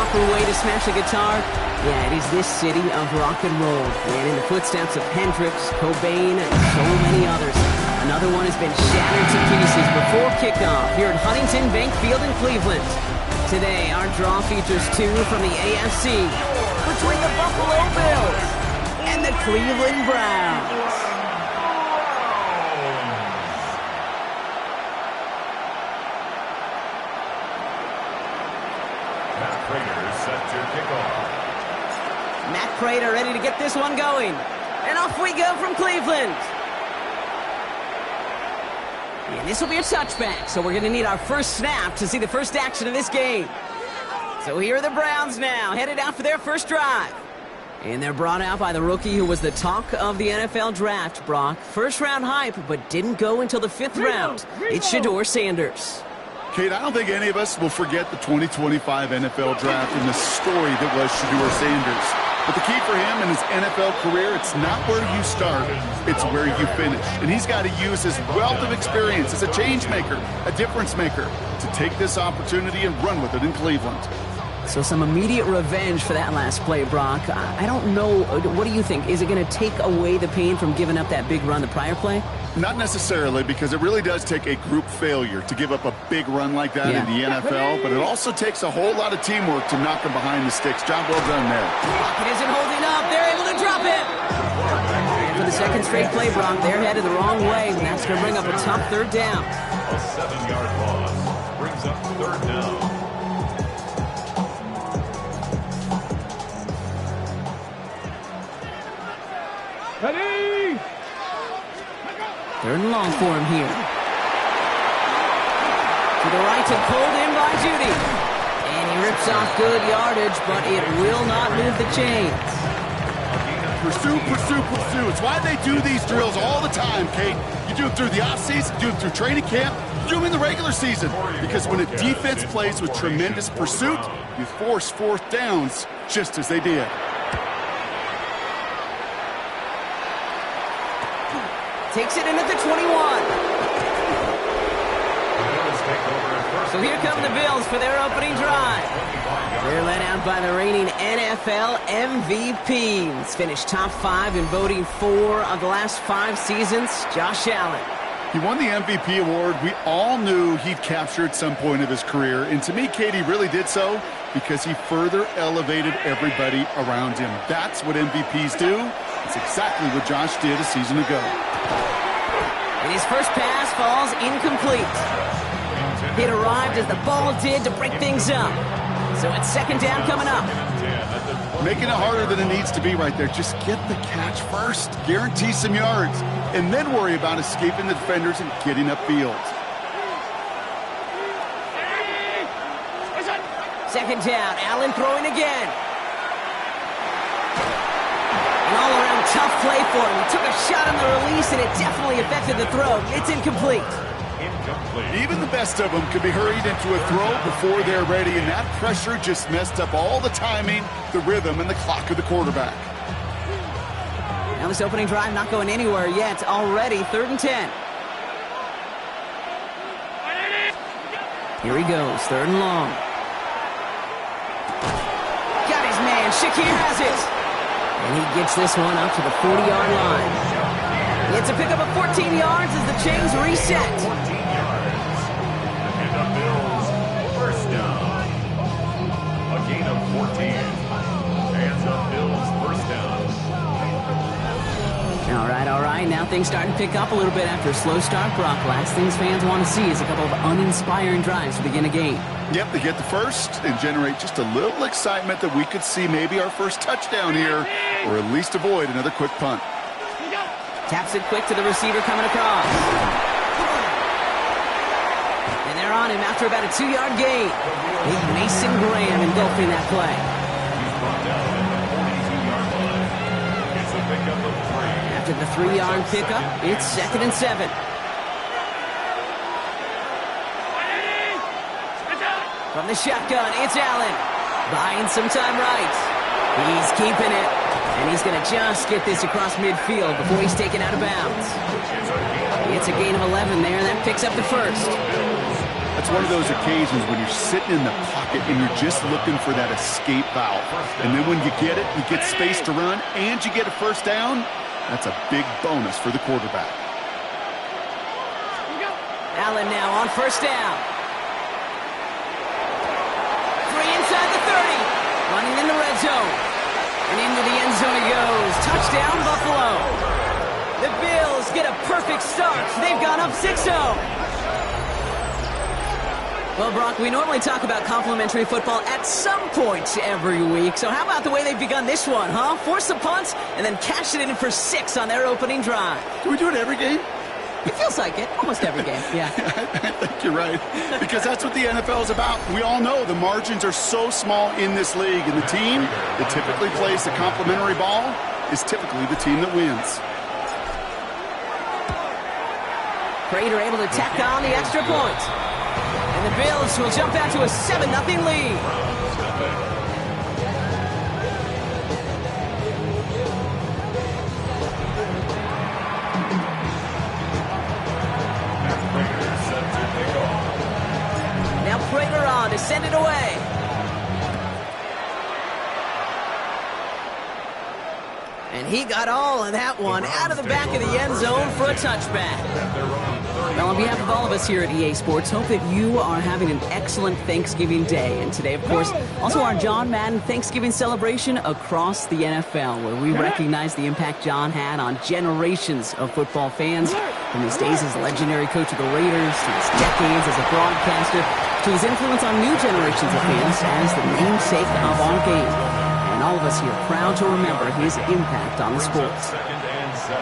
proper way to smash a guitar? Yeah, it is this city of rock and roll. And in the footsteps of Hendrix, Cobain, and so many others. Another one has been shattered to pieces before kickoff here at Huntington Bank Field in Cleveland. Today, our draw features two from the AFC between the Buffalo Bills and the Cleveland Browns. Matt Prater ready to get this one going. And off we go from Cleveland. And this will be a touchback, so we're going to need our first snap to see the first action of this game. So here are the Browns now, headed out for their first drive. And they're brought out by the rookie who was the talk of the NFL draft, Brock. First round hype, but didn't go until the 5th round. It's Shedeur Sanders. Kate, I don't think any of us will forget the 2025 NFL draft and the story that was Shedeur Sanders. But the key for him in his NFL career, it's not where you start, it's where you finish. And he's got to use his wealth of experience as a change maker, a difference maker, to take this opportunity and run with it in Cleveland. So some immediate revenge for that last play, Brock. I don't know. What do you think? Is it going to take away the pain from giving up that big run the prior play? Not necessarily, because it really does take a group failure to give up a big run like that in the NFL, but it also takes a whole lot of teamwork to knock him behind the sticks. Job well done there. It isn't holding up. They're able to drop it. And for the second straight play, Brock, they're headed the wrong way, and that's going to bring up a tough third down. A 7-yard loss brings up third down. Ready? Third and long for him here. To the right and pulled in by Judy. And he rips off good yardage, but it will not move the chains. Pursue, pursue, pursue. It's why they do these drills all the time, Kate. You do them through the offseason, you do them through training camp, you do them in the regular season. Because when a defense plays with tremendous pursuit, you force fourth downs just as they did. Takes it in at the 21. So here come the Bills for their opening drive. They're led out by the reigning NFL MVPs. Finished top 5 in voting 4 of the last 5 seasons, Josh Allen. He won the MVP award. We all knew he'd capture at some point of his career. And to me, Katie really did so because he further elevated everybody around him. That's what MVPs do. It's exactly what Josh did a season ago. And his first pass falls incomplete. It arrived as the ball did to break things up. So it's second down coming up. Making it harder than it needs to be right there. Just get the catch first. Guarantee some yards. And then worry about escaping the defenders and getting upfield. Second down. Allen throwing again. An all-around tough play for him. He took a shot on the release, and it definitely affected the throw. It's incomplete. Even the best of them could be hurried into a throw before they're ready, and that pressure just messed up all the timing, the rhythm, and the clock of the quarterback. Now this opening drive not going anywhere yet. Already 3rd and 10. Here he goes, 3rd and long. Got his man. Shakir has it. And he gets this one up to the 40-yard line. It's a pickup of 14 yards as the chains reset. And the Bills first down. A gain of 14. And the Bills first down. All right. Now things starting to pick up a little bit after a slow start, Brock. Last things fans want to see is a couple of uninspiring drives to begin a game. Yep, they get the first and generate just a little excitement that we could see maybe our first touchdown here, or at least avoid another quick punt. Taps it quick to the receiver coming across. And they're on him after about a 2-yard gain. Big Mason Graham engulfing that play. After the 3-yard pickup, it's 2nd and 7. From the shotgun, it's Allen. Buying some time right. He's keeping it. And he's going to just get this across midfield before he's taken out of bounds. It's a gain of 11 there, and that picks up the first. That's one of those occasions when you're sitting in the pocket and you're just looking for that escape valve. And then when you get it, you get space to run, and you get a first down. That's a big bonus for the quarterback. Allen now on first down. 3 inside the 30. Running in the red zone. And into the end zone he goes. Touchdown, Buffalo. The Bills get a perfect start. They've gone up 6-0. Well, Brock, we normally talk about complimentary football at some point every week. So how about the way they've begun this one, huh? Force the punt and then cash it in for 6 on their opening drive. Do we do it every game? It feels like it. Almost every game, yeah. I think you're right. Because that's what the NFL is about. We all know the margins are so small in this league. And the team that typically plays the complimentary ball is typically the team that wins. Prater able to tack on the extra point. And the Bills will jump out to a 7-0 lead. Prater on to send it away. And he got all of that one out of the back of the end zone for a touchback. Well, on behalf of all of us here at EA Sports, hope that you are having an excellent Thanksgiving Day. And today, of course, also our John Madden Thanksgiving celebration across the NFL, where we recognize the impact John had on generations of football fans, from his days as legendary coach of the Raiders, to his decades as a broadcaster, to his influence on new generations of fans as the namesake of our game. And all of us here proud to remember his impact on the sport. 2nd and 7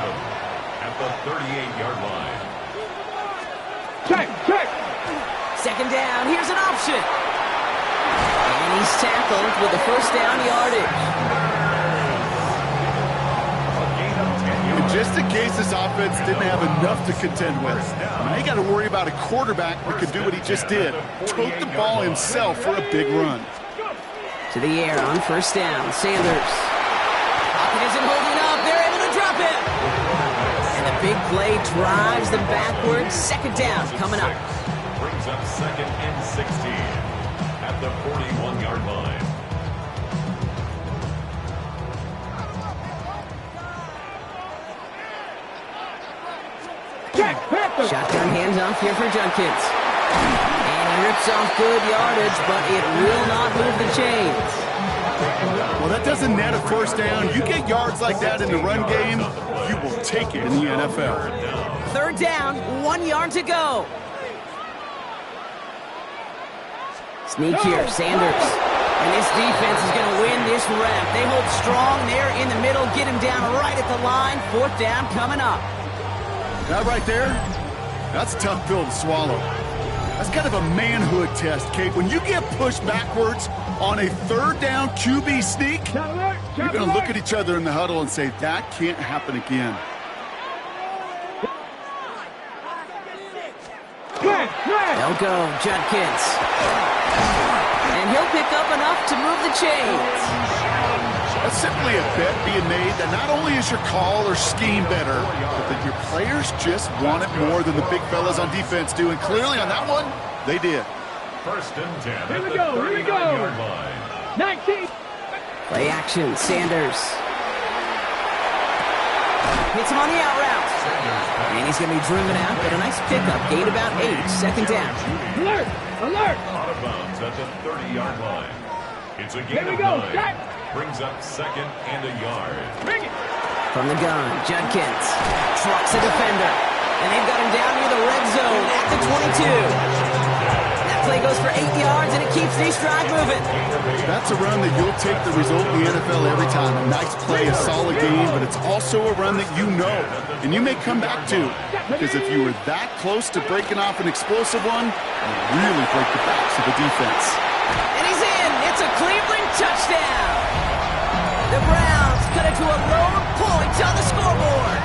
at the 38-yard line. Check. Second down, here's an option. And he's tackled with the first down yardage. And just in case this offense didn't have enough to contend with, now you got to worry about a quarterback that could do what he just did. Tote the ball himself for a big run. To the air on first down, Sanders. Pocket isn't holding up, they're able to drop it. And the big play drives them backwards. Second down coming up. Brings up 2nd and 16 at the 41-yard line. Shotgun handoff here for Judkins. And he rips off good yardage, but it will not move the chains. Well, that doesn't net a first down. You get yards like that in the run game, you will take it in the NFL. Third down, 1 yard to go. Sneak here, Sanders. And this defense is going to win this rep. They hold strong there in the middle, get him down right at the line. Fourth down coming up. That right there, that's a tough pill to swallow. That's kind of a manhood test, Kate. When you get pushed backwards on a third down QB sneak, you're going to look at each other in the huddle and say, that can't happen again. They'll go, Judkins. And he'll pick up enough to move the chains. That's simply a bet being made that not only is your call or scheme better, but that your players just want it more than the big fellas on defense do. And clearly on that one, they did. 1st and 10 Here at we the go. 39-yard line. 19. Play action, Sanders. Hits him on the out route. And he's going to be driven out, but a nice pickup. Gain about 8, second down. Alert! Out of bounds at the 30-yard line. It's a gain Here we of go. 9. Check. Brings up 2nd and a yard. Bring it. From the gun, Judkins trucks a defender. And they've got him down near the red zone at the 22. That play goes for 8 yards, and it keeps this drive moving. That's a run that you'll take the result in the NFL every time. A nice play, a solid game, but it's also a run that you know, and you may come back to. Because if you were that close to breaking off an explosive one, you really break the backs of the defense. And he's in. It's a Cleveland touchdown. The Browns cut it to a lone point on the scoreboard.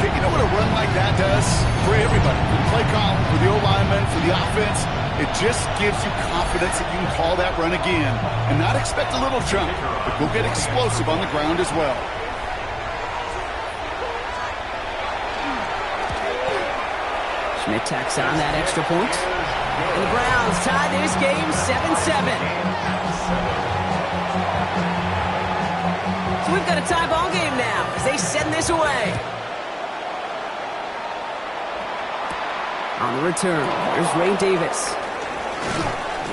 You know what a run like that does for everybody? For the play call, for the O-lineman, for the offense, it just gives you confidence that you can call that run again and not expect a little jump, but go get explosive on the ground as well. Schmidt tacks on that extra point. And the Browns tie this game 7-7. So we've got a tie ball game now as they send this away. On the return, there's Ray Davis.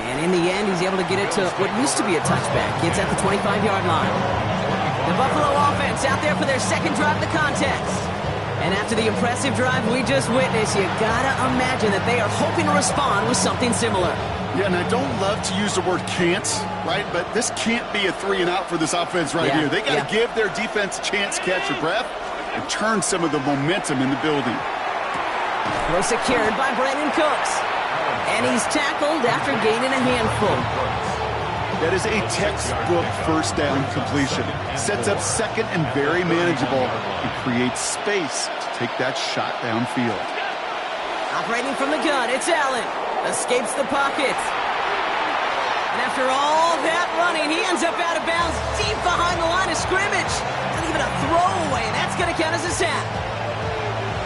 And in the end, he's able to get it to what used to be a touchback. Gets at the 25-yard line. The Buffalo offense out there for their second drive of the contest. And after the impressive drive we just witnessed, you gotta imagine that they are hoping to respond with something similar. Yeah, and I don't love to use the word can't, right? But this can't be a 3-and-out for this offense right here. They got to give their defense a chance to catch their breath and turn some of the momentum in the building. Well secured by Brandon Cooks. And he's tackled after gaining a handful. That is a textbook first down completion. Sets up second and very manageable and creates space to take that shot downfield. Operating from the gun, it's Allen. Escapes the pocket. And after all that running, he ends up out of bounds deep behind the line of scrimmage. Not even a throwaway. That's going to count as a sack.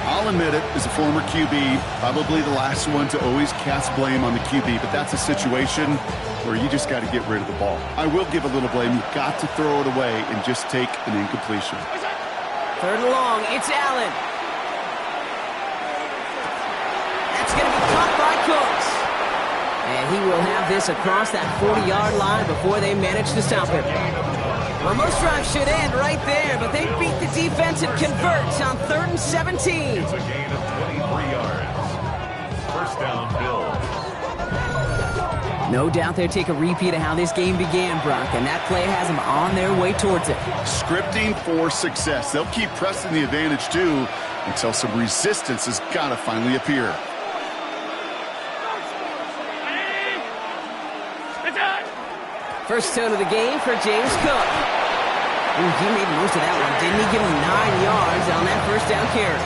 I'll admit it, as a former QB, probably the last one to always cast blame on the QB, but that's a situation where you just got to get rid of the ball. I will give a little blame. You've got to throw it away and just take an incompletion. Third and long, it's Allen. That's going to be caught by Cooks. And he will have this across that 40-yard line before they manage to stop him. Well, most drives should end right there, but they beat the defense and convert on 3rd and 17. It's a gain of 23 yards. First down, Bills. No doubt they'll take a repeat of how this game began, Brock, and that play has them on their way towards it. Scripting for success. They'll keep pressing the advantage, too, until some resistance has got to finally appear. First tone of the game for James Cook. Ooh, he made most of that one, didn't he? Give him 9 yards on that first down carry.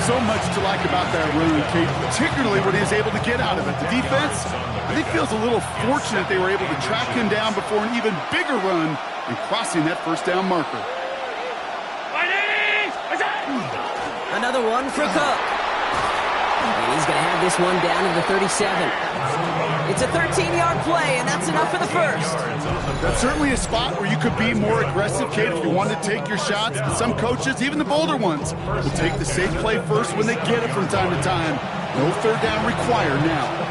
So much to like about that run, Kate, particularly what he was able to get out of it. The defense, I think, feels a little fortunate they were able to track him down before an even bigger run and crossing that first down marker. Another one for Cook. And he's going to have this one down to the 37. It's a 13-yard play, and that's enough for the first. That's certainly a spot where you could be more aggressive, Kate, if you wanted to take your shots. And some coaches, even the bolder ones, will take the safe play first when they get it from time to time. No third down required now.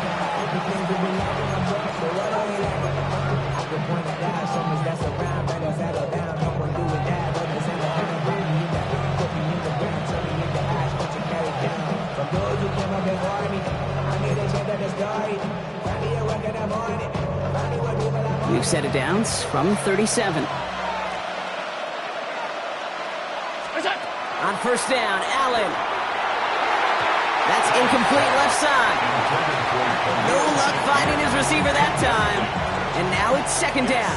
We've set it down from 37. On first down, Allen. That's incomplete left side. No luck finding his receiver that time. And now it's second down.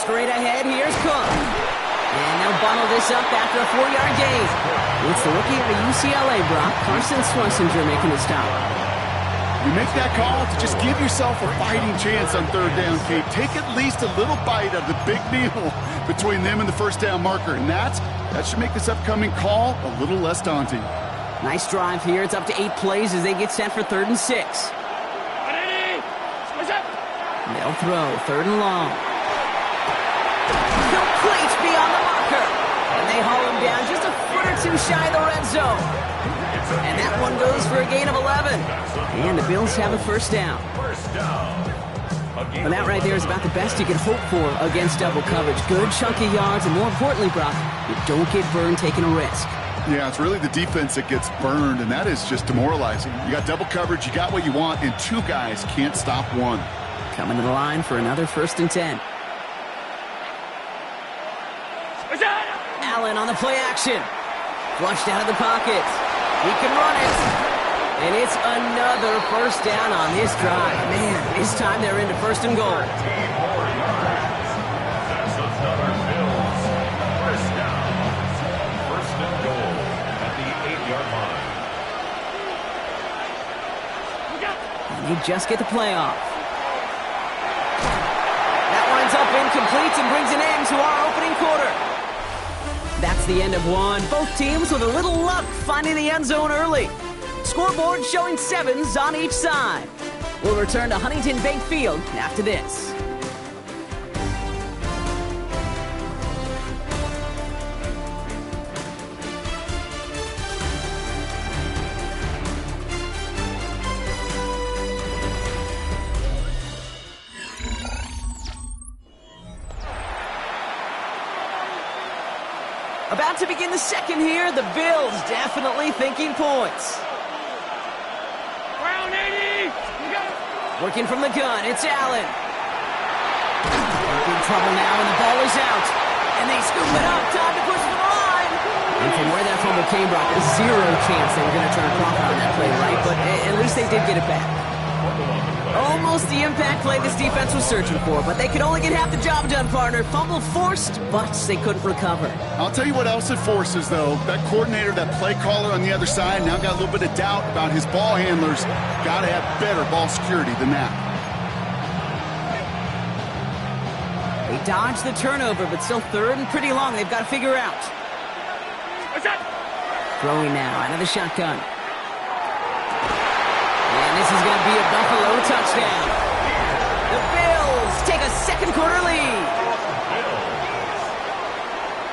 Straight ahead, here's Cook. And they'll bundle this up after a 4-yard gain. It's the rookie out of UCLA, Brock, Carson Schlesinger, making the stop. You make that call to just give yourself a fighting chance on third down, Kate. Take at least a little bite of the big meal between them and the first down marker. And that should make this upcoming call a little less daunting. Nice drive here. It's up to 8 plays as they get set for 3rd and 6. They'll throw 3rd and long. Complete beyond the marker. And they haul him down just a foot or two shy of the red zone. And that one goes for a gain of 11. And the Bills have a first down. Well, that right there is about the best you can hope for against double coverage. Good chunky yards, and more importantly, Brock, you don't get burned taking a risk. Yeah, it's really the defense that gets burned, and that is just demoralizing. You got double coverage, you got what you want, and 2 guys can't stop one. Coming to the line for another 1st and 10. Allen on the play action. Flushed out of the pocket. He can run it. And it's another first down on this drive. Man, this time they're into 1st and goal. That's another Bills. First down. 1st and goal at the 8-yard line. They just get the play off. That winds up incomplete and brings an end to our opening quarter. That's the end of one. Both teams with a little luck finding the end zone early. Scoreboard showing 7s on each side. We'll return to Huntington Bank Field after this. About to begin the second here. The Bills definitely thinking points. Brown 80. Working from the gun, it's Allen. In trouble now, and the ball is out. And they scoop it up. Time to push for the line. And from where that fumble came, Brock, zero chance they were going to turn a profit on that play, right? But at least they did get it back. Almost the impact play this defense was searching for, but they could only get half the job done, partner. Fumble forced, but they couldn't recover. I'll tell you what else it forces, though. That coordinator, that play caller on the other side, now got a little bit of doubt about his ball handlers. Got to have better ball security than that. They dodged the turnover, but still third and pretty long. They've got to figure out. Throwing now out of the shotgun. And this is going to be a Buffalo touchdown. The Bills take a second quarter lead.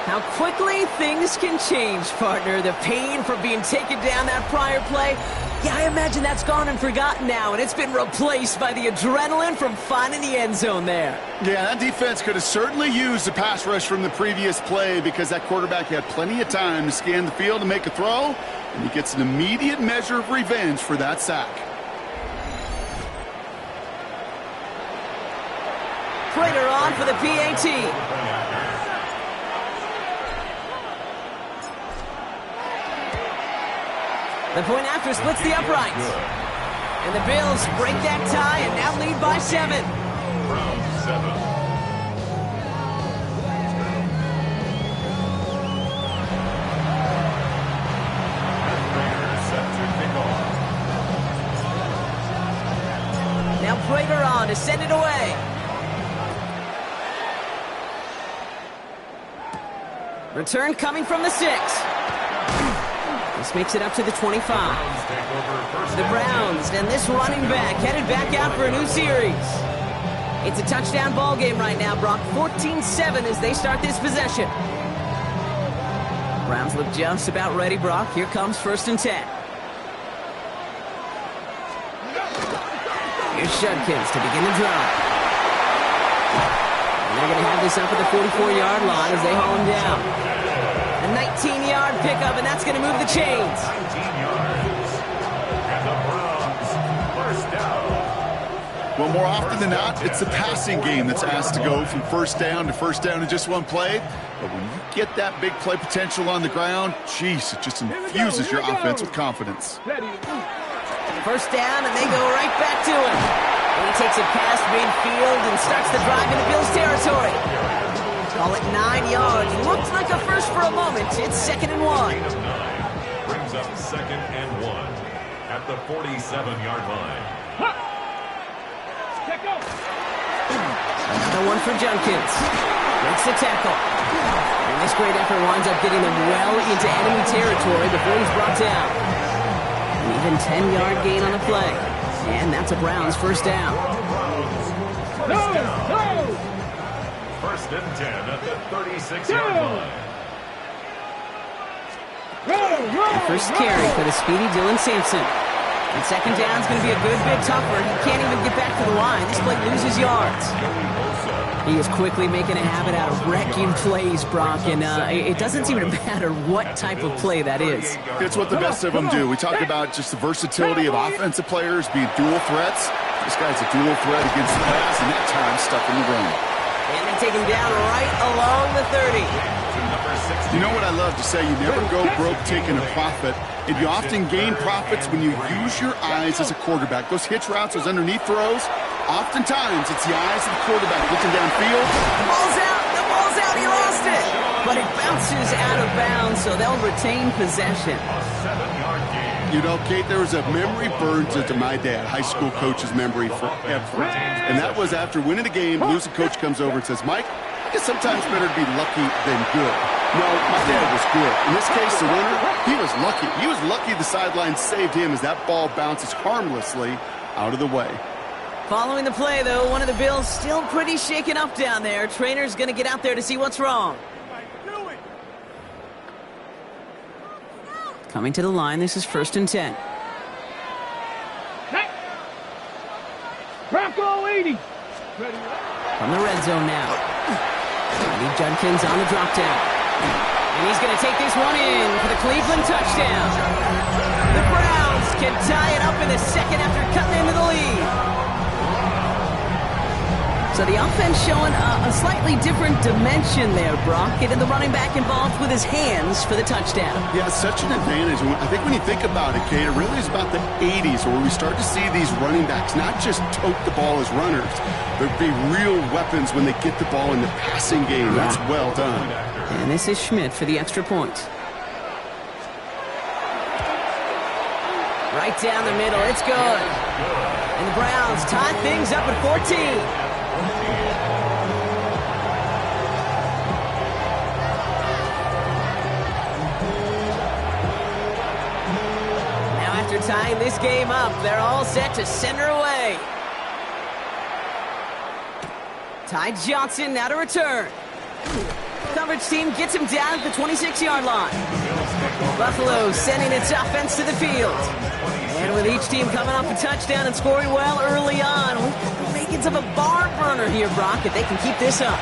How quickly things can change, partner. The pain from being taken down that prior play. Yeah, I imagine that's gone and forgotten now, and it's been replaced by the adrenaline from finding the end zone there. Yeah, that defense could have certainly used the pass rush from the previous play because that quarterback had plenty of time to scan the field and make a throw, and he gets an immediate measure of revenge for that sack. Prater on for the PAT. The point after splits the uprights. And the Bills break that tie and now lead by 7. From 7. Now Prater on to send it away. Return coming from the 6. This makes it up to the 25. The Browns and this running back headed back out for a new series. It's a touchdown ball game right now, Brock. 14-7 as they start this possession. Browns look just about ready, Brock. Here comes 1st and 10. Here's Judkins to begin the drive. And they're going to have this up at the 44-yard line as they haul him down. A 19-yard pickup, and that's going to move the chains. 19 yards. And the Browns, first down. Well, more often than not, it's the passing game that's asked to go from first down in just one play. But when you get that big play potential on the ground, geez, it just infuses your offense with confidence. First down, and they go right back to him. And he takes it past midfield and starts the drive into Bills territory. Call it 9 yards. Looked like a first for a moment. It's 2nd and 1. Brings up 2nd and 1 at the 47-yard line. Another one for Judkins. Makes the tackle. And this great effort winds up getting them well into enemy territory before he's brought down. An even 10-yard gain on the play. And that's a Browns first down. First and 10 at the 36-yard line. First carry for the speedy Dylan Sampson. And second down's going to be a good bit tougher. He can't even get back to the line. This play loses yards. He is quickly making a habit out of wrecking plays, Brock, and it doesn't seem to matter what type of play that is. It's what the best of them do. We talk about just the versatility of offensive players being dual threats. This guy's a dual threat against the pass, and that time stuck in the run. And they take him down right along the 30. You know what I love to say? You never go broke taking a profit, and you often gain profits when you use your eyes as a quarterback. Those hitch routes, those underneath throws, oftentimes it's the eyes of the quarterback looking downfield. The ball's out, he lost it. But it bounces out of bounds, so they'll retain possession. A 7-yard gain. You know, Kate, there was a memory burned into my dad, high school coach's memory forever. And that was after winning the game, losing coach comes over and says, Mike, I guess sometimes better to be lucky than good. No, my dad was good. In this case, the winner, he was lucky. He was lucky the sideline saved him as that ball bounces harmlessly out of the way. Following the play, though, one of the Bills still pretty shaken up down there. Trainer's going to get out there to see what's wrong. Coming to the line, this is 1st and 10. Bronco 80. From the red zone now. Lee Judkins on the drop down. And he's going to take this one in for the Cleveland touchdown. The Browns can tie it up in the second after cutting into the lead. So the offense showing a slightly different dimension there, Brock. Getting the running back involved with his hands for the touchdown. Yeah, such an advantage. I think when you think about it, Kate, it really is about the 80s where we start to see these running backs not just tote the ball as runners. There'd be real weapons when they get the ball in the passing game. That's well done. And this is Schmidt for the extra point. Right down the middle. It's good. And the Browns tie things up at 14. After tying this game up, they're all set to send her away. Ty Johnson now to return. Coverage team gets him down at the 26-yard line. Buffalo sending its offense to the field. And with each team coming off a touchdown and scoring well early on, we're making some of a barn burner here, Brock, if they can keep this up.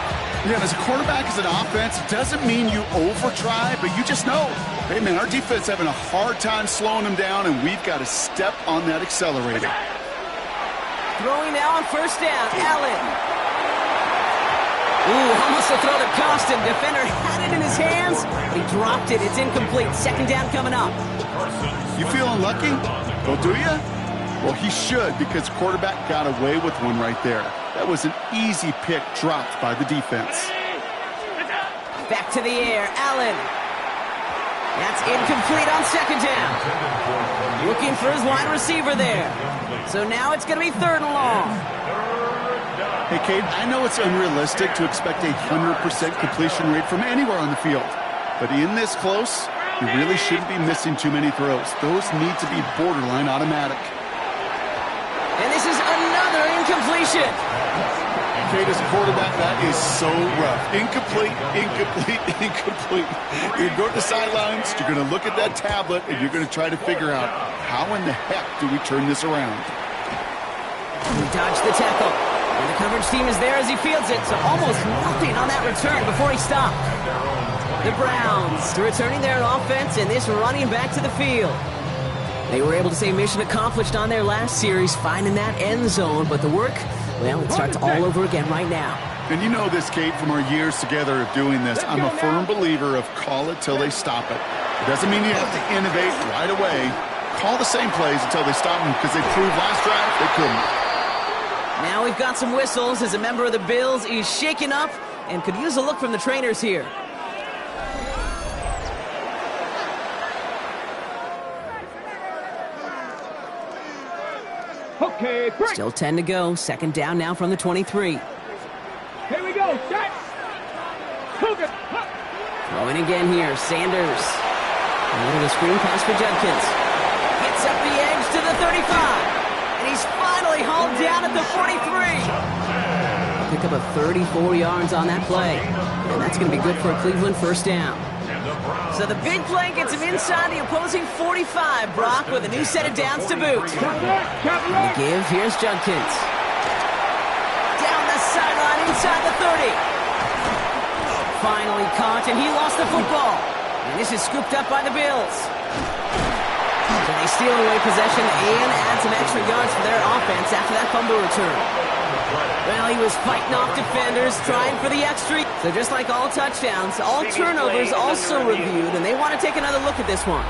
Yeah, as a quarterback, as an offense, it doesn't mean you over-try, but you just know, hey, man, our defense having a hard time slowing them down, and we've got to step on that accelerator. Throwing now on 1st down, Allen. Ooh, almost a throw that cost him. Defender had it in his hands, but he dropped it. It's incomplete. 2nd down coming up. You feeling lucky? Well, do you? Well, he should, because quarterback got away with one right there. That was an easy pick dropped by the defense. Back to the air, Allen. That's incomplete on 2nd down. Looking for his wide receiver there. So now it's going to be 3rd and long. Hey, Kate, I know it's unrealistic to expect a 100% completion rate from anywhere on the field. But in this close, you really shouldn't be missing too many throws. Those need to be borderline automatic. And this is another incompletion. Kate, as a quarterback, that is so rough. Incomplete, incomplete, incomplete. You're going to the sidelines, you're going to look at that tablet, and you're going to try to figure out how in the heck do we turn this around. He dodged the tackle. And the coverage team is there as he fields it, so almost nothing on that return before he stopped. The Browns returning their offense and this running back to the field. They were able to say mission accomplished on their last series, finding that end zone, but the work, well, it starts all over again right now. And you know this, Kate, from our years together of doing this, I'm a firm believer of call it till they stop it. It doesn't mean you have to innovate right away. Call the same plays until they stop them, because they proved last drive they couldn't. Now we've got some whistles as a member of the Bills is shaken up and could use a look from the trainers here. Okay, break. Still 10 to go. 2nd down now from the 23. Here we go. Set. Cougar. Throwing again here. Sanders. A little screen pass for Judkins. Gets up the edge to the 35. And he's finally hauled down at the 43. Pick up a 34 yards on that play. And that's going to be good for a Cleveland 1st down. So the big play gets him inside the opposing 45, Brock, with a new set of downs to boot. The give, here's Judkins. Down the sideline inside the 30. Finally caught, and he lost the football. And this is scooped up by the Bills. So they steal away possession and add some extra yards for their offense after that fumble return. Well, he was fighting off defenders, trying for the extra. So just like all touchdowns, all turnovers also reviewed, and they want to take another look at this one.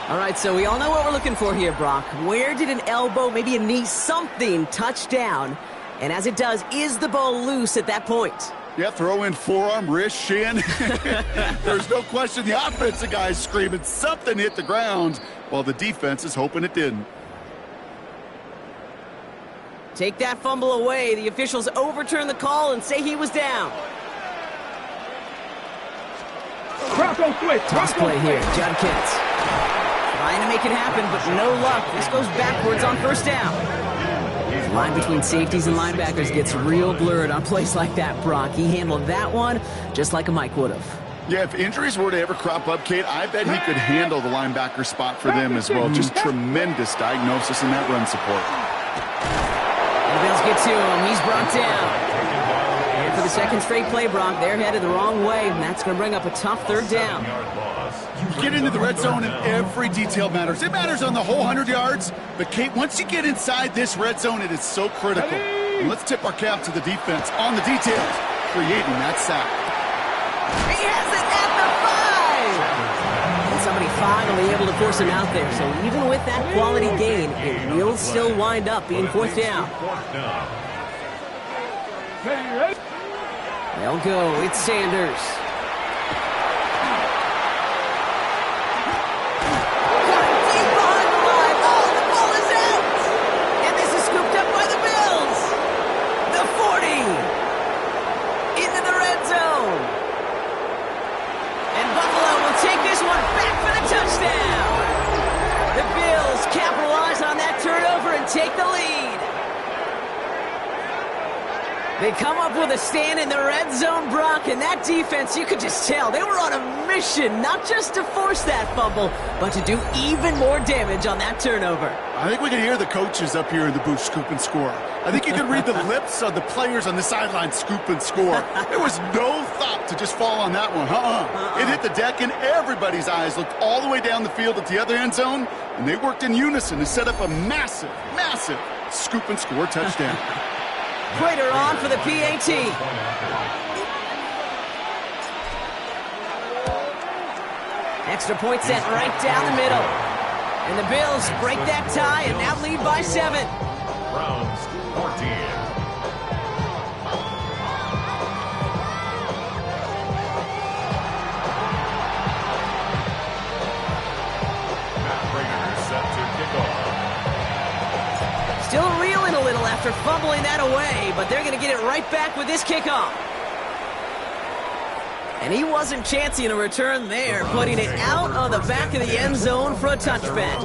All right, so we all know what we're looking for here, Brock. Where did an elbow, maybe a knee, something touch down? And as it does, is the ball loose at that point? Yeah, throw in forearm, wrist, shin. There's no question the offensive guy's screaming something hit the ground while the defense is hoping it didn't. Take that fumble away. The officials overturn the call and say he was down. Bronco switch. Toss play here. Judkins trying to make it happen, but no luck. This goes backwards on first down. The line between safeties and linebackers gets real blurred on plays like that, Brock. He handled that one just like a Mike would have. Yeah, if injuries were to ever crop up, Kate, I bet he could handle the linebacker spot for them as well. Just tremendous diagnosis in that run support. And the Bills get to him. He's brought down. And for the second straight play, Brock, they're headed the wrong way, and that's going to bring up a tough third down. You get into the red zone and every detail matters. It matters on the whole 100 yards. But, Kate, once you get inside this red zone, it is so critical. And let's tip our cap to the defense on the details, creating that sack. He has it at the 5! And somebody finally able to force him out there. So even with that quality gain, it will still wind up being fourth down. They'll go. It's Sanders. Take the lead. They come up with a stand in the red zone, Brock, and that defense, you could just tell, they were on a mission, not just to force that fumble, but to do even more damage on that turnover. I think we can hear the coaches up here in the booth scoop and score. I think you can read the lips of the players on the sideline scoop and score. There was no thought to just fall on that one. It hit the deck, and everybody's eyes looked all the way down the field at the other end zone, and they worked in unison to set up a massive, massive scoop and score touchdown. Prater on for the PAT. Extra point set right down the middle. And the Bills break that tie and now lead by 7. Browns 14. Matt Prater set to kick off. Still reeling a little after fumbling that away, but they're going to get it right back with this kickoff. And he wasn't chancing a return there, putting it out on the back of the end zone for a touchback.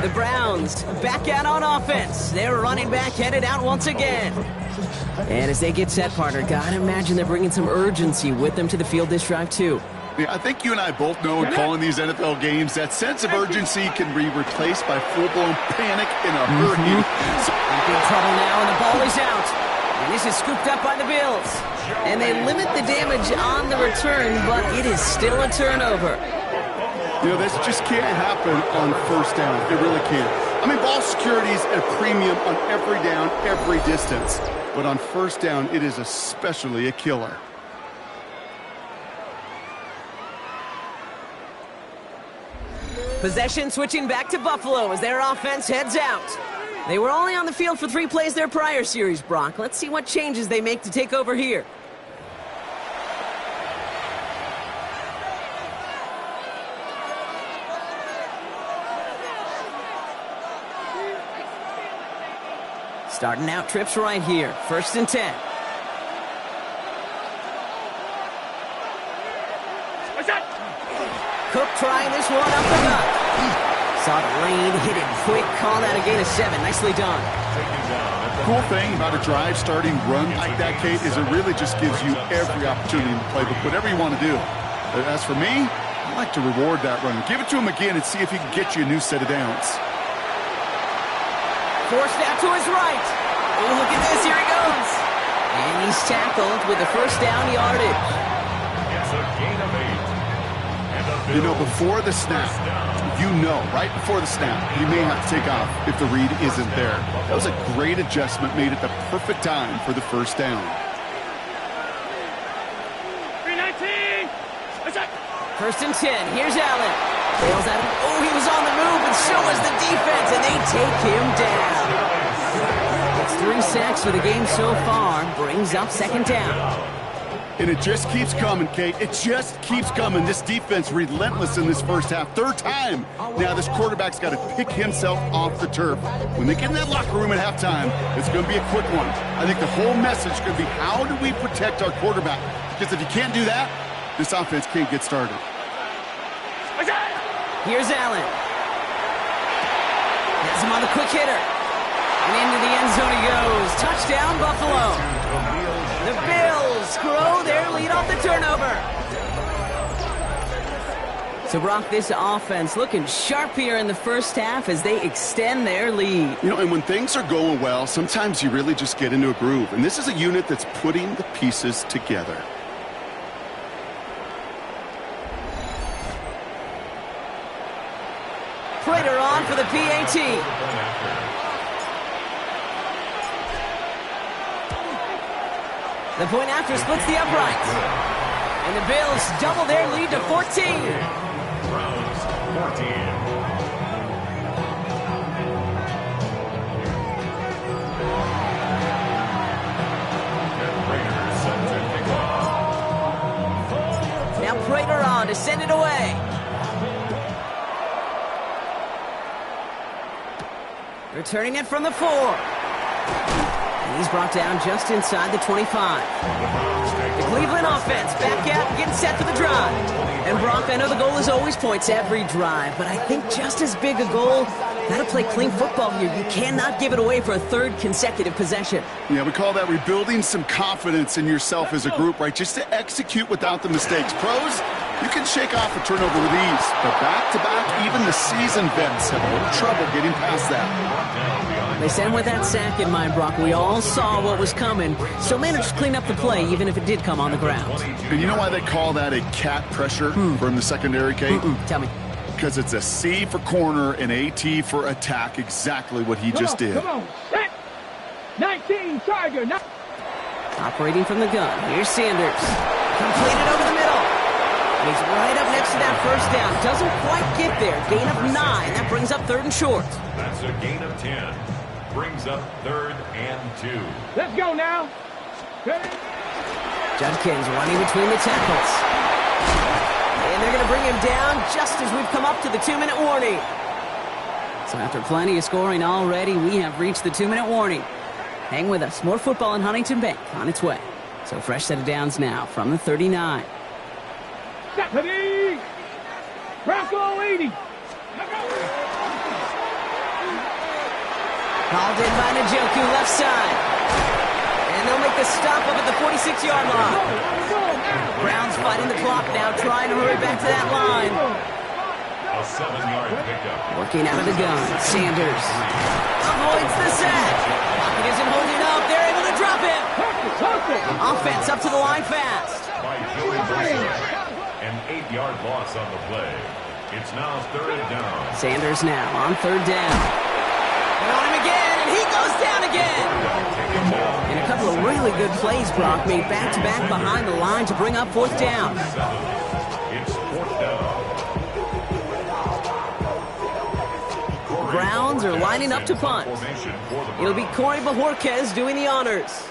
The Browns back out on offense. Their running back headed out once again. And as they get set, partner, gotta imagine they're bringing some urgency with them to the field this drive, too. Yeah, I think you and I both know in calling these NFL games that sense of urgency can be replaced by full-blown panic in a hurry. In big trouble now, and the ball is out. And this is scooped up by the Bills. And they limit the damage on the return, but it is still a turnover. You know, this just can't happen on first down. It really can't. I mean, ball security is at a premium on every down, every distance. But on first down, it is especially a killer. Possession switching back to Buffalo as their offense heads out. They were only on the field for 3 plays their prior series, Brock. Let's see what changes they make to take over here. Starting out trips right here. 1st and 10. Cook trying this one up the gut. Saw the lane, hit it quick, call that a gain of 7. Nicely done. Cool thing about a drive starting run like that, Kate, is it really just gives you every opportunity to play whatever you want to do. As for me, I like to reward that run. Give it to him again and see if he can get you a new set of downs. Forced out to his right. Oh, look at this. Here he goes. And he's tackled with the first down yardage. It's a gain of 8. You know, before the snap, right before the snap, you may have to take off if the read isn't there. That was a great adjustment made at the perfect time for the first down. 319. 1st and 10. Here's Allen. Bails out. Oh, he was on the move, and so was the defense, and they take him down. It's 3 sacks for the game so far. Brings up second down. And it just keeps coming, Kate. It just keeps coming. This defense relentless in this first half. Third time. Now this quarterback's got to pick himself off the turf. When they get in that locker room at halftime, it's going to be a quick one. I think the whole message could be, how do we protect our quarterback? Because if you can't do that, this offense can't get started. Here's Allen. Has him on the quick hitter. And into the end zone he goes. Touchdown, Buffalo. The Bills grow their lead off the turnover. So, Brock, this offense looking sharp here in the first half as they extend their lead. You know, and when things are going well, sometimes you really just get into a groove. And this is a unit that's putting the pieces together. Prater on for the PAT. The point after splits the uprights. And the Bills double their lead to 14. Browns 14. Now Prater on to send it away. Returning it from the 4. And he's brought down just inside the 25. The Cleveland offense back out and getting set for the drive. And Brock, I know the goal is always points every drive, but I think just as big a goal, got to play clean football here. You cannot give it away for a third consecutive possession. Yeah, we call that rebuilding some confidence in yourself as a group, right? Just to execute without the mistakes. Pros, you can shake off a turnover with ease, but back-to-back, even the seasoned vets have a little trouble getting past that. They sent with that sack in mind, Brock. We all saw what was coming, so managed to clean up the play, even if it did come on the ground. And you know why they call that a cat pressure from the secondary, Kate? Tell me. Because it's a C for corner and a T for attack, exactly what he just did. Come on, set. 19, Tiger. Operating from the gun. Here's Sanders. Completed over the middle. He's right up next to that first down. Doesn't quite get there. Gain of 9. That brings up 3rd and short. That's a gain of 10. Brings up 3rd and 2. Let's go now. Okay. Judkins running between the tackles. And they're going to bring him down just as we've come up to the 2-minute warning. So after plenty of scoring already, we have reached the 2-minute warning. Hang with us. More football in Huntington Bank on its way. So fresh set of downs now from the 39. Stephanie! Bronco 80! Called in by Njoku, left side. And they'll make the stop up at the 46-yard line. Browns fighting the clock now, trying to hurry back to that line. A 7-yard pickup. Working out of the gun, Sanders avoids the sack. Pocket isn't holding up. They're able to drop him. Offense up to the line fast. By Joey Bosa. An 8-yard loss on the play. It's now 3rd down. Sanders now on 3rd down. They're on him again, and he goes down again. And a couple of really good plays, Brock, made back-to-back behind the line to bring up 4th down. It's 4th down. Browns are lining up to punt. It'll be Corey Bajorquez doing the honors.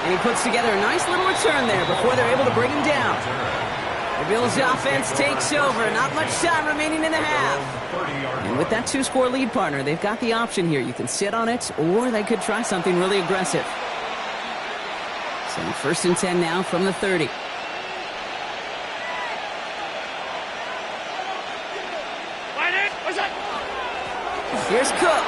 And he puts together a nice little return there before they're able to bring him down. The Bills' offense takes over. Not much time remaining in the half. And with that 2-score lead, partner, they've got the option here. You can sit on it, or they could try something really aggressive. So 1st and 10 now from the 30. Here's Cook.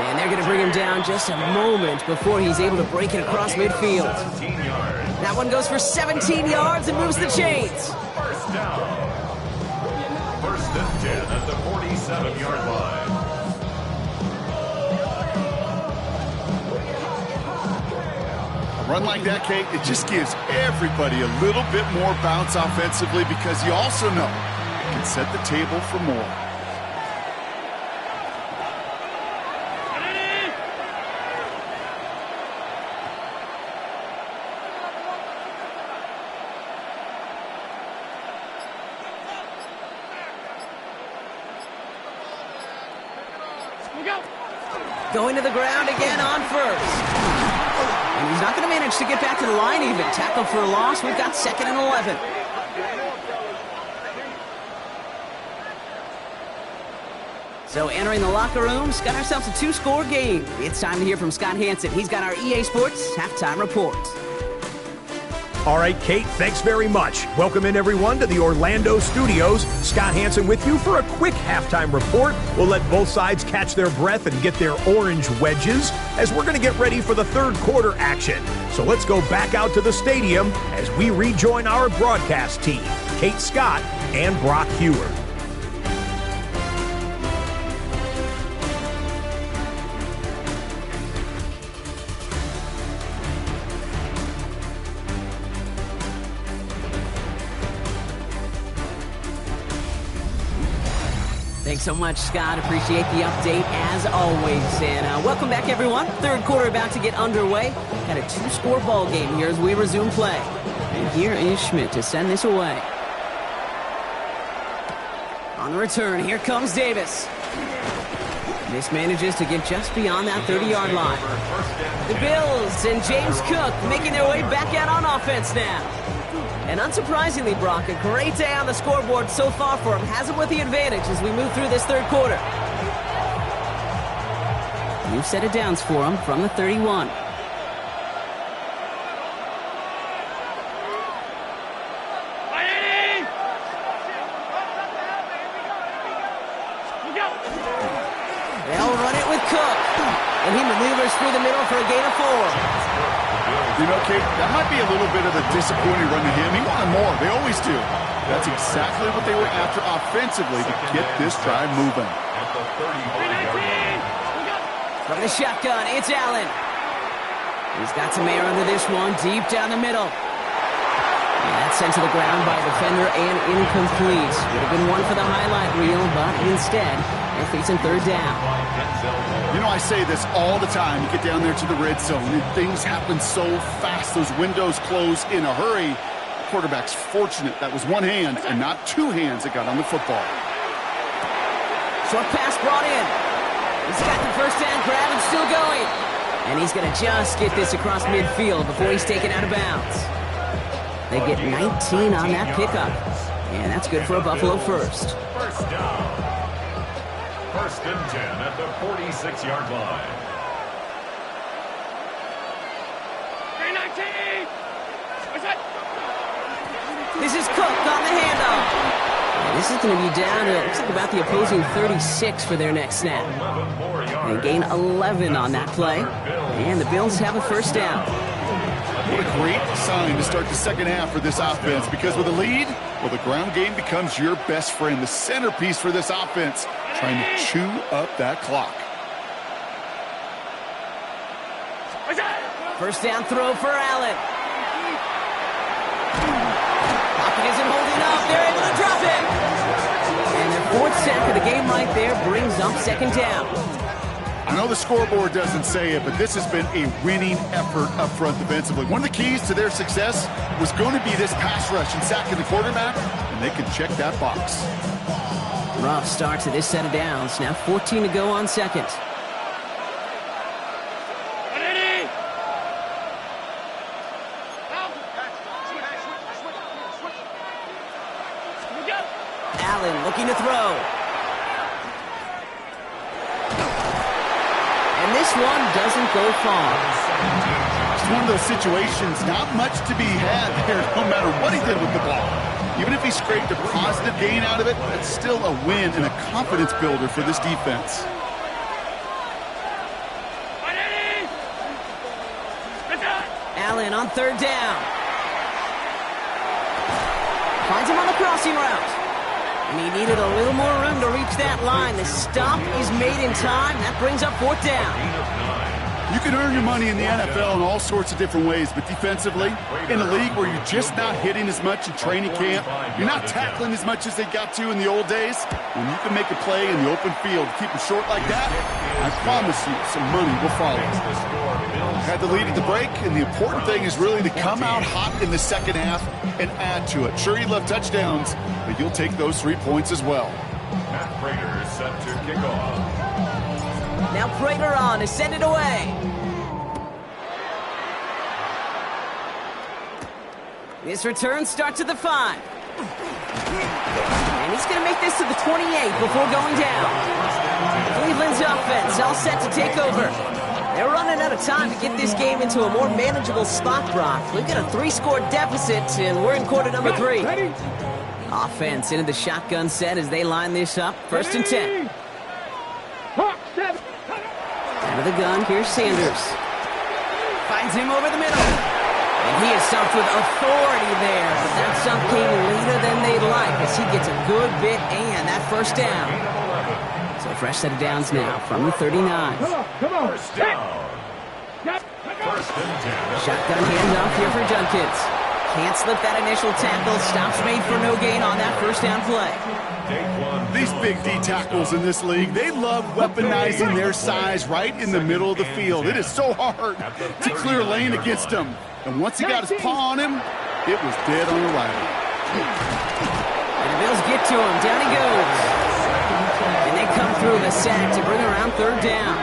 And they're going to bring him down just a moment before he's able to break it across midfield. That one goes for 17 yards and moves the chains. 1st down. 1st and 10 at the 47-yard line. A run like that, Kate, it just gives everybody a little bit more bounce offensively because you also know it can set the table for more. Going to the ground again on first. And he's not going to manage to get back to the line even. Tackle for a loss. We've got 2nd and 11. So entering the locker room, got ourselves a 2-score game. It's time to hear from Scott Hansen. He's got our EA Sports halftime report. All right, Kate, thanks very much. Welcome in, everyone, to the Orlando studios. Scott Hansen with you for a quick halftime report. We'll let both sides catch their breath and get their orange wedges as we're going to get ready for the third quarter action. So let's go back out to the stadium as we rejoin our broadcast team, Kate Scott and Brock Hewer. Thanks so much, Scott. Appreciate the update, as always. And welcome back, everyone. Third quarter about to get underway. Got a 2-score ball game here as we resume play. And here is Schmidt to send this away. On the return, here comes Davis. This manages to get just beyond that 30-yard line. The Bills and James Cook making their way back out on offense now. And unsurprisingly, Brock, a great day on the scoreboard so far for him. Has it with the advantage as we move through this third quarter. New set of downs for him from the 31. They'll run it with Cook. And he maneuvers through the middle for a gain of 4. You know, Kate, that might be a little bit of a disappointing run to him. He wanted more. They always do. That's exactly what they were after offensively to get this drive moving. From the shotgun, it's Allen. He's got some air under this one, deep down the middle. And that's sent to the ground by a defender and incomplete. Would have been one for the highlight reel, but instead, they're facing third down. You know, I say this all the time. You get down there to the red zone, and things happen so fast. Those windows close in a hurry. The quarterback's fortunate that was one hand and not two hands that got on the football. Short pass brought in. He's got the first down grab and still going. And he's going to just get this across midfield before he's taken out of bounds. They get 19 on that pickup. And that's good for a Buffalo first. First down. 1st and 10 at the 46-yard line. 319! This is Cook on the handoff. And this is going to be down to, looks like about the opposing 36 for their next snap. They gain 11 on that play. And the Bills have a first down. What a great sign to start the second half for this offense, because with a lead, well, the ground game becomes your best friend, the centerpiece for this offense, trying to chew up that clock. First down throw for Allen. Pocket isn't holding up. They're able to drop it. And their 4th sack of the game right there brings up 2nd down. I know the scoreboard doesn't say it, but this has been a winning effort up front defensively. One of the keys to their success was going to be this pass rush and sacking the quarterback, and they can check that box. Rough start to this set of downs. Now 14 to go on 2nd. Allen looking to throw. And this one doesn't go far. It's one of those situations, not much to be had there, no matter what he did with the ball. Even if he scraped a positive gain out of it, it's still a win and a confidence builder for this defense. Allen on 3rd down. Finds him on the crossing route. And he needed a little more room to reach that line. The stop is made in time. That brings up 4th down. You can earn your money in the NFL in all sorts of different ways, but defensively, in a league where you're just not hitting as much in training camp, you're not tackling as much as they got to in the old days, when you can make a play in the open field, keep them short like that, I promise you some money will follow. Had the lead at the break, and the important thing is really to come out hot in the second half and add to it. Sure, you love touchdowns, but you'll take those 3 points as well. Matt Prater is set to kick off. Now Prater on to send it away. This return starts at the 5. And he's going to make this to the 28 before going down. Cleveland's offense all set to take over. They're running out of time to get this game into a more manageable spot, Brock. We've got a 3-score deficit, and we're in quarter number 3. Offense into the shotgun set as they line this up. 1st and 10. Out of the gun, here's Sanders. Finds him over the middle. And he is stumped with authority there. But that stump came later than they'd like as he gets a good bit and that 1st down. So a fresh set of downs now from the 39. Come on. First down. First and 10. Shotgun handoff here for Junkins. Can't slip that initial tackle. Stops made for no gain on that 1st down play. These big D tackles in this league, they love weaponizing their size right in the middle of the field. It is so hard to clear lane against them. And once he got his paw on him, it was dead on arrival. And the Bills get to him. Down he goes. And they come through the sack to bring around 3rd down.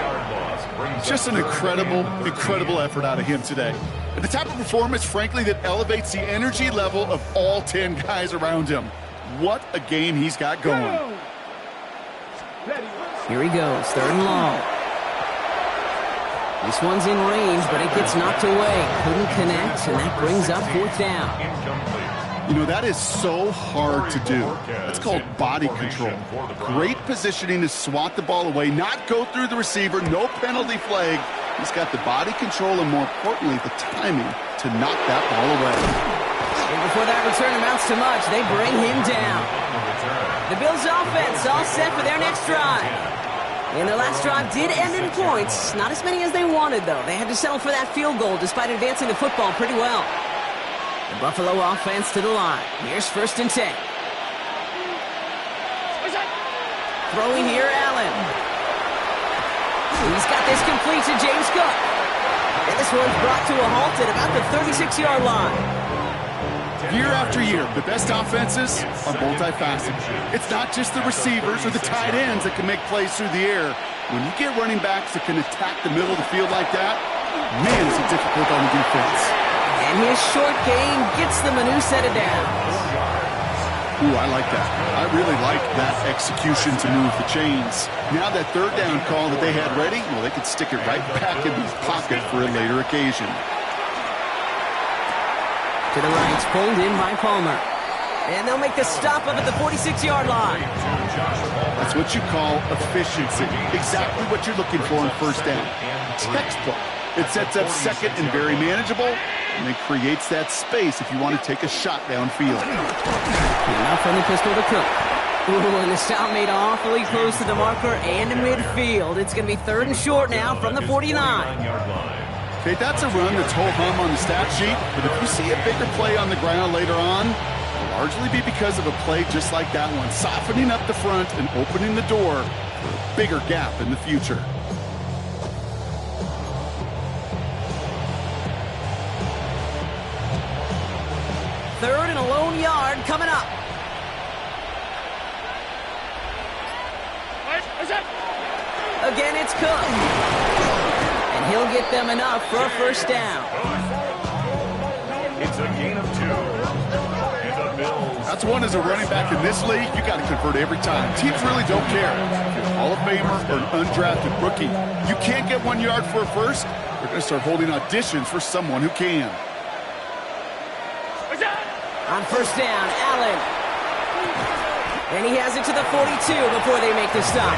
Just an incredible effort out of him today. And the type of performance, frankly, that elevates the energy level of all 10 guys around him. What a game he's got going. Here he goes, 3rd and long. This one's in range, but it gets knocked away. Couldn't connect, and that brings up 4th down. You know, that is so hard to do. That's called body control. Great positioning to swat the ball away, not go through the receiver, no penalty flag. He's got the body control and, more importantly, the timing to knock that ball away. And before that return amounts to much, they bring him down. The Bills' offense all set for their next drive. And their last drive did end in points. Not as many as they wanted, though. They had to settle for that field goal despite advancing the football pretty well. The Buffalo offense to the line. Here's 1st and 10. Throwing here, Allen. He's got this complete to James Cook. And this one's brought to a halt at about the 36-yard line. Year after year, the best offenses are multifaceted. It's not just the receivers or the tight ends that can make plays through the air. When you get running backs that can attack the middle of the field like that, man, is it difficult on the defense. And his short gain gets them a new set of downs. Ooh, I like that. I really like that execution to move the chains. Now that 3rd down call that they had ready, well, they could stick it right back in the pocket for a later occasion. To the right, pulled in by Palmer. And they'll make the stop up at the 46-yard line. That's what you call efficiency. Exactly what you're looking for in 1st down. Textbook. It sets up 2nd and very manageable, and it creates that space if you want to take a shot downfield. And now from the pistol to Cook. Ooh, and the stop made awfully close to the marker and to midfield. It's going to be 3rd and short now from the 49. Okay, that's a run that's ho-hum on the stat sheet, but if you see a bigger play on the ground later on, it'll largely be because of a play just like that one, softening up the front and opening the door for a bigger gap in the future. Third and a lone yard coming up. Again, it's Cook. And he'll get them enough for a 1st down. It's a gain of 2. And the Bills. That's one as a running back in this league, you got to convert every time. Teams really don't care. If you're a Hall of Famer or an undrafted rookie, you can't get 1 yard for a 1st, they're going to start holding auditions for someone who can. On 1st down, Allen. And he has it to the 42 before they make the stop.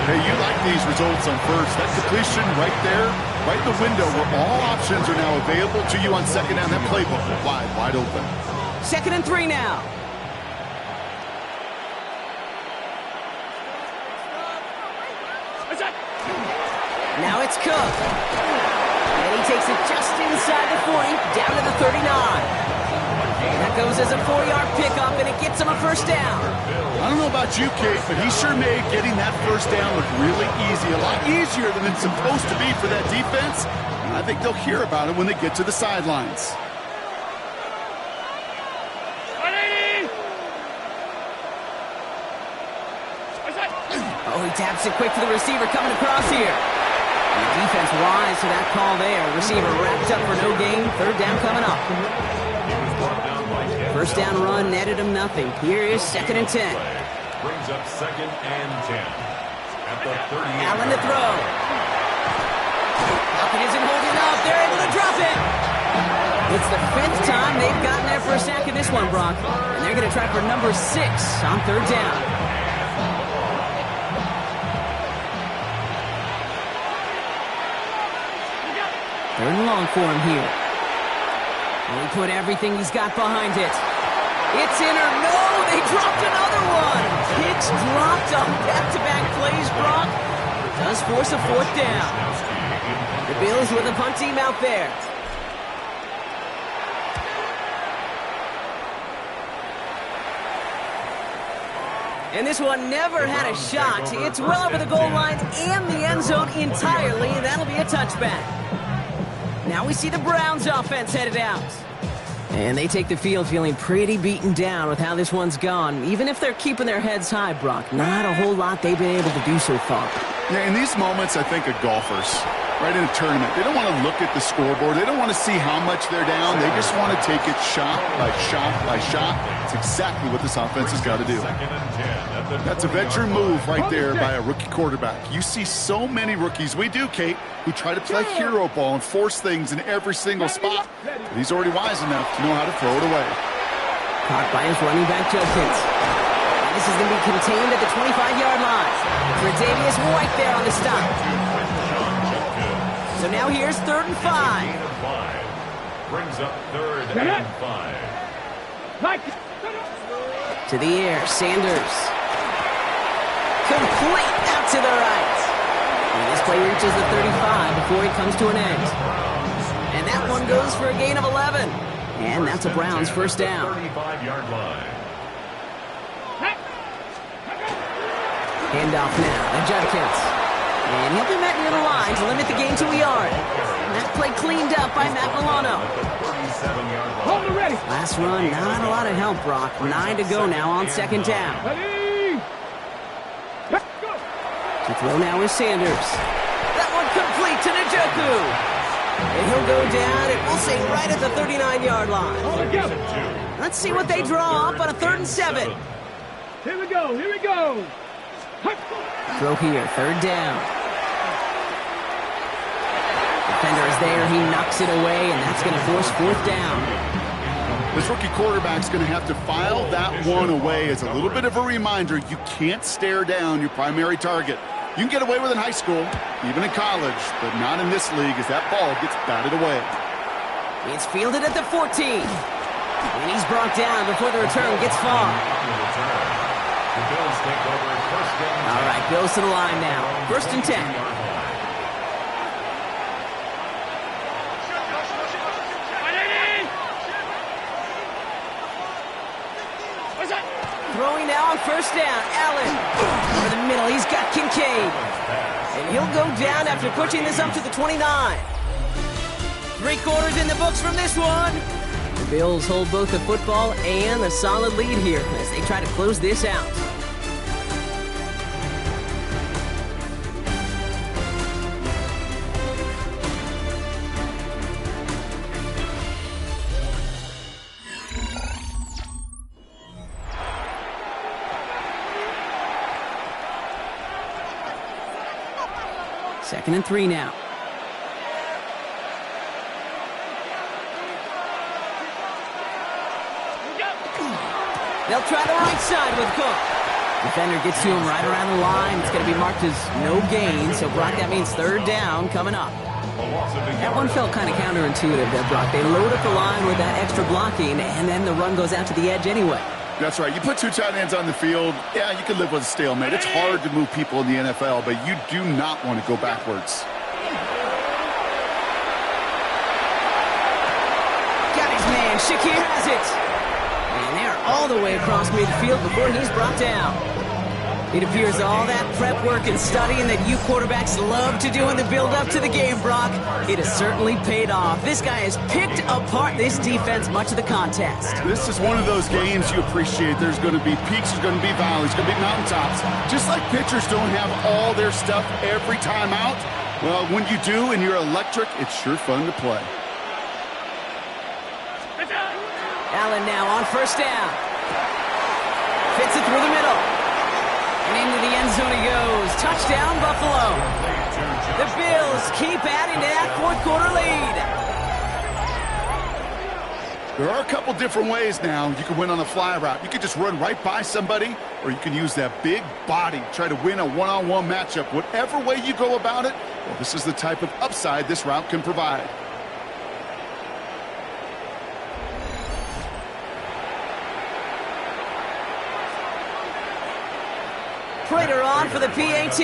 Hey, you like these results on 1st. That completion right there, right in the window where all options are now available to you on 2nd down. That playbook wide open. 2nd and 3 now. Now it's Cook. And he takes it just inside the 40, down to the 39. And that goes as a 4-yard pickup, and it gets him a 1st down. I don't know about you, Kate, but he sure made getting that 1st down look really easy. A lot easier than it's supposed to be for that defense. And I think they'll hear about it when they get to the sidelines. Oh, he taps it quick to the receiver coming across here. And the defense wise to that call there. Receiver wrapped up for no gain. Third down coming up. First down run netted him nothing. Here is 2nd and 10. Brings up 2nd and 10. At the 30. Allen to throw. Falcon isn't holding up. They're able to drop it. It's the 5th time they've gotten there for a sack in this one, Brock. And they're going to try for number 6 on 3rd down. Third and long for him here. And he put everything he's got behind it. It's in or no, they dropped another one. Hicks dropped on back-to-back plays, Brock. Does force a 4th down. The Bills with a punt team out there. And this one never had a shot. It's well over the goal line and the end zone entirely. That'll be a touchback. Now we see the Browns offense headed out. And they take the field feeling pretty beaten down with how this one's gone. Even if they're keeping their heads high, Brock, not a whole lot they've been able to do so far. Yeah, in these moments, I think of golfers, right in a tournament. They don't want to look at the scoreboard. They don't want to see how much they're down. They just want to take it shot by shot by shot. It's exactly what this offense has got to do. That's a veteran move right there by a rookie quarterback. You see so many rookies, we do, Kate, who try to play hero ball and force things in every single spot. But he's already wise enough to know how to throw it away. Caught by his running back, Judkins. This is going to be contained at the 25-yard line. Tre'Davious White there on the stop. So now here's 3rd and 5. Brings up 3rd and 5. To the air, Sanders. Complete out to the right. And this play reaches the 35 before he comes to an end. And that one goes for a gain of 11. And that's a Browns 1st down. 35-yard line. Handoff now to Judkins. And he'll be met near the line to limit the gain to a yard. And that play cleaned up by Matt Milano. Hold it ready. Last run, not a lot of help, Brock. 9 to go now on 2nd down. Ready. Let's go. To throw now is Sanders. That one complete to Njoku. And he'll go down, and we'll say right at the 39-yard line. All together. Let's see what they draw up on a 3rd and 7. Here we go. Here we go. Throw here, 3rd down. Defender is there, he knocks it away, and that's going to force 4th down. This rookie quarterback's going to have to file that one away as a little bit of a reminder. You can't stare down your primary target. You can get away with it in high school, even in college, but not in this league as that ball gets batted away. It's fielded at the 14. And he's brought down before the return gets far. The Bills take over 1st and 10. All right, Bills to the line now. 1st and 10. Throwing now on 1st down. Allen over the middle. He's got Kincaid. And he'll go down after pushing this up to the 29. 3 quarters in the books from this one. The Bills hold both the football and a solid lead here as they try to close this out. Second and 3 now. They'll try the right side with Cook. Defender gets to him right around the line. It's going to be marked as no gain. So, Brock, that means 3rd down coming up. That one felt kind of counterintuitive there, Brock. They load up the line with that extra blocking, and then the run goes out to the edge anyway. That's right. You put 2 tight ends on the field, yeah, you can live with a stalemate. It's hard to move people in the NFL, but you do not want to go backwards. Got his man. Shakir has it. And they're all the way across midfield before he's brought down. It appears all that prep work and studying that you quarterbacks love to do in the build-up to the game, Brock, it has certainly paid off. This guy has picked apart this defense much of the contest. This is one of those games you appreciate. There's going to be peaks, there's going to be valleys, there's going to be mountaintops. Just like pitchers don't have all their stuff every time out, well, when you do and you're electric, it's sure fun to play. Allen now on first down. Fits it through the middle. And into the end zone he goes. Touchdown, Buffalo. The Bills keep adding to that fourth quarter lead. There are a couple different ways now. You can win on a fly route. You can just run right by somebody, or you can use that big body, try to win a one-on-one matchup. Whatever way you go about it, well, this is the type of upside this route can provide. Prater on for the PAT.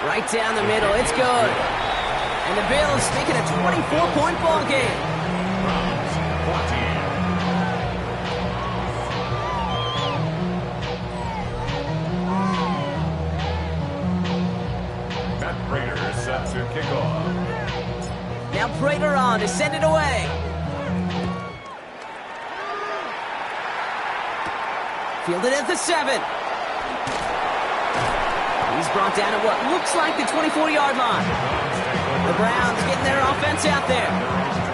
Right down the middle, it's good. And the Bills making a 24-point ball game. Matt Prater set to kick off. Now Prater on to send it away. Fielded at the 7. He's brought down at what looks like the 24-yard line. The Browns getting their offense out there.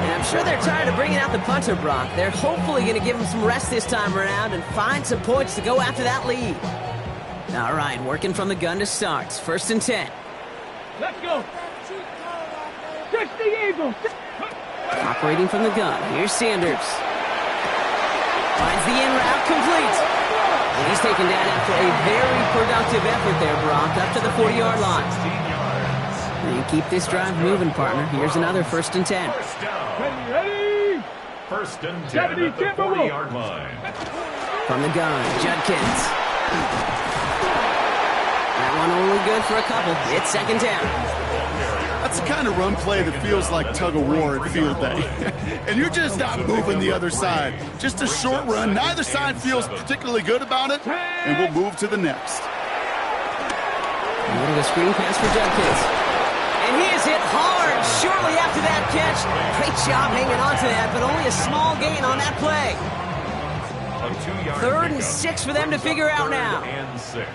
And I'm sure they're tired of bringing out the punter, Brock. They're hopefully going to give him some rest this time around and find some points to go after that lead. All right, working from the gun to start. First and 10. Let's go. Touch the Eagles. Operating from the gun. Here's Sanders. Finds the in route complete. And he's taken down after a very productive effort there, Brock, up to the 40-yard line. And keep this drive moving, partner. Here's another first and 10. Ready? First and 10 at the 40-yard line. From the gun, Judkins. That one only good for a couple. It's second down. That's the kind of run play that feels like tug-of-war at field day. And you're just not moving the other side. Just a short run. Neither side feels particularly good about it. And we'll move to the next. A little bit of screen pass for Judkins. And he is hit hard shortly after that catch. Great job hanging on to that, but only a small gain on that play. A 2-yard Third and 6 for them to figure out now. And 6.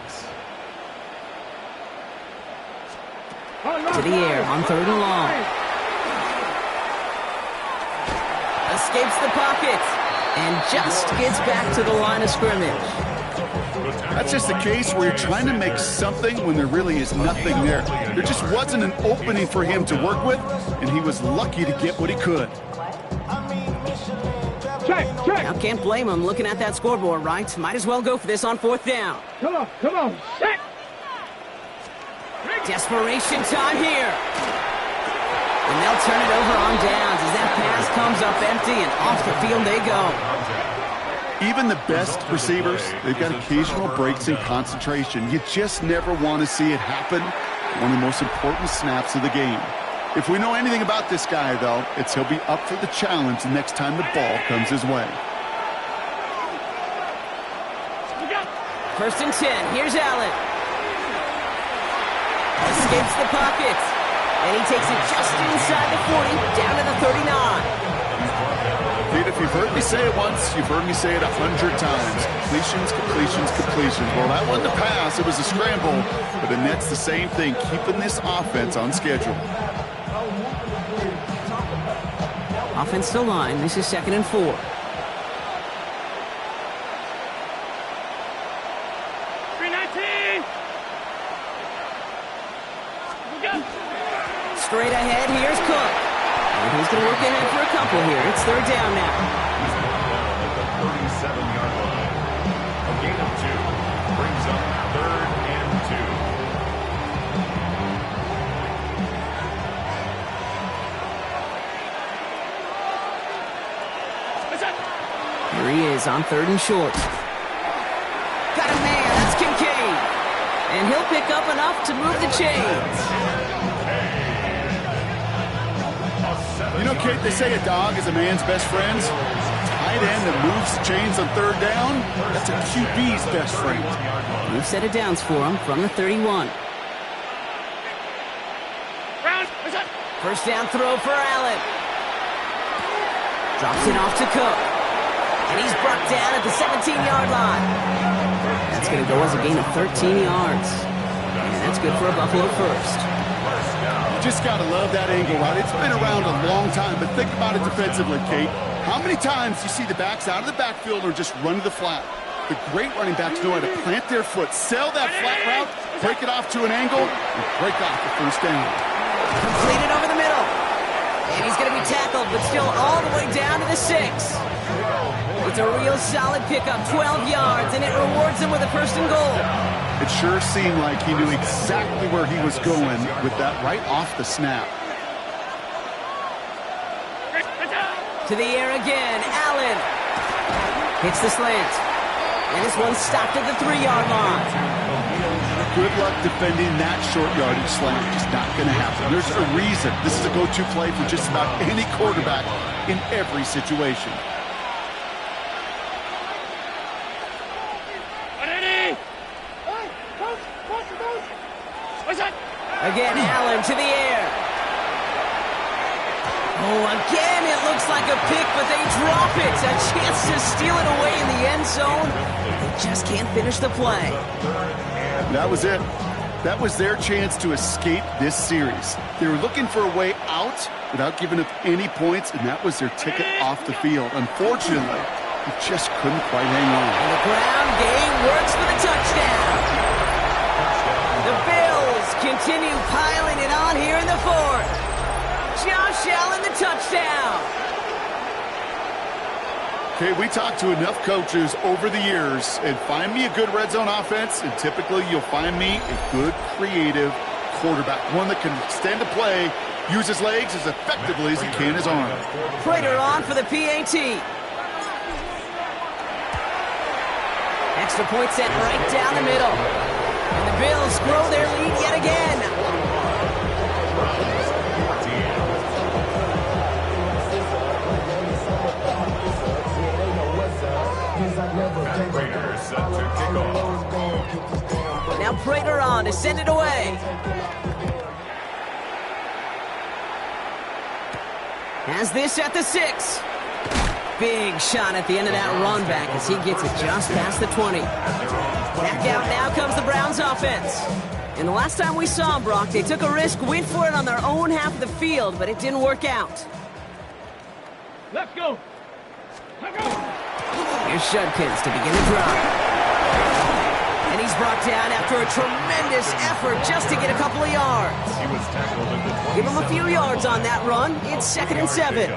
To the air on third and long. Escapes the pocket and just gets back to the line of scrimmage. That's just a case where you're trying to make something when there really is nothing there. There just wasn't an opening for him to work with, and he was lucky to get what he could. Check. Now can't blame him looking at that scoreboard, right? Might as well go for this on fourth down. Come on. Set. Desperation time here. And they'll turn it over on downs as that pass comes up empty and off the field they go. Even the best receivers, they've got occasional breaks in concentration. You just never want to see it happen. One of the most important snaps of the game. If we know anything about this guy, though, it's he'll be up for the challenge the next time the ball comes his way. First and 10. Here's Allen. Escapes the pocket. And he takes it just inside the 40, down to the 39. Pete, if you've heard me say it once, you've heard me say it 100 times. Completions. Well, that wasn't a pass. It was a scramble. But the Nets, the same thing, keeping this offense on schedule. Offense to line. This is second and 4. Straight ahead, here's Cook. And he's going to work ahead for a couple here. It's third down now. He's down at the 37-yard line. A gain of 2 brings up third and 2. Here he is on third and short. Got a man. That's Kincaid. And he'll pick up enough to move the chains. You know, Kate, they say a dog is a man's best friend. tight end that moves the chains on third down, that's a QB's best friend. New set of downs for him from the 31. First down throw for Allen. Drops it off to Cook. And he's brought down at the 17-yard line. That's going to go as a gain of 13 yards. And that's good for a Buffalo first. You just got to love that angle, right? It's been around a long time, but think about it defensively, Kate. How many times you see the backs out of the backfield or just run to the flat? The great running backs know how to plant their foot, sell that flat route, break it off to an angle, and break off the first down. Completed over the middle. And he's going to be tackled, but still all the way down to the 6. It's a real solid pickup, 12 yards, and it rewards him with a first and goal. It sure seemed like he knew exactly where he was going with that right off the snap. To the air again, Allen. Hits the slant. And this one's stopped at the 3-yard line. Good luck defending that short yardage slant. Just not going to happen. There's a reason this is a go-to play for just about any quarterback in every situation. Again, Allen to the air. Oh, again, it looks like a pick, but they drop it. A chance to steal it away in the end zone. They just can't finish the play. That was it. That was their chance to escape this series. They were looking for a way out without giving up any points, and that was their ticket off the field. Unfortunately, he just couldn't quite hang on. And the ground game works for the touchdown. The Bills continue piling it on here in the 4th. Josh Allen, the touchdown. Okay, we talked to enough coaches over the years, and find me a good red zone offense, and typically you'll find me a good creative quarterback, one that can extend a play, use his legs as effectively as he can his arm. Prater on for the PAT. Extra point set right down the middle. And the Bills grow their lead yet again. Prater set to kick off. Now Prater on to send it away. Has this at the 6. Big shot at the end of that run back as he gets it just past the 20. Back out now comes the Browns offense. And the last time we saw them, Brock, they took a risk, went for it on their own half of the field, but it didn't work out. Let's go. Let's go. Here's Judkins to begin the drive. And he's brought down after a tremendous effort just to get a couple of yards. He was tackled at the 27. Give him a few yards on that run. It's 2nd and 7.